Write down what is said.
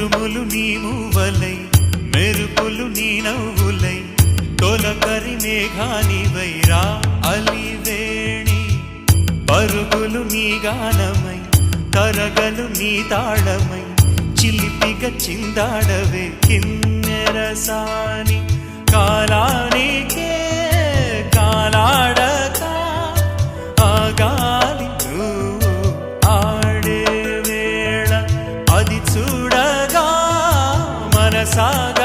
ఉరుములు నీ మూవలై మెరుపులు నీ నవ్వులై తొలకరి మేఘానివైరా అలివేణి పరుగులు నీ గానమై తరగలు నీ తాళమై చిలిపిగ చిందాడవే కిన్నెరసాని కాలానికే కాలాడక ఆగాలి నువ్వు ఆడే వేళ అది చూడగా మనసాగ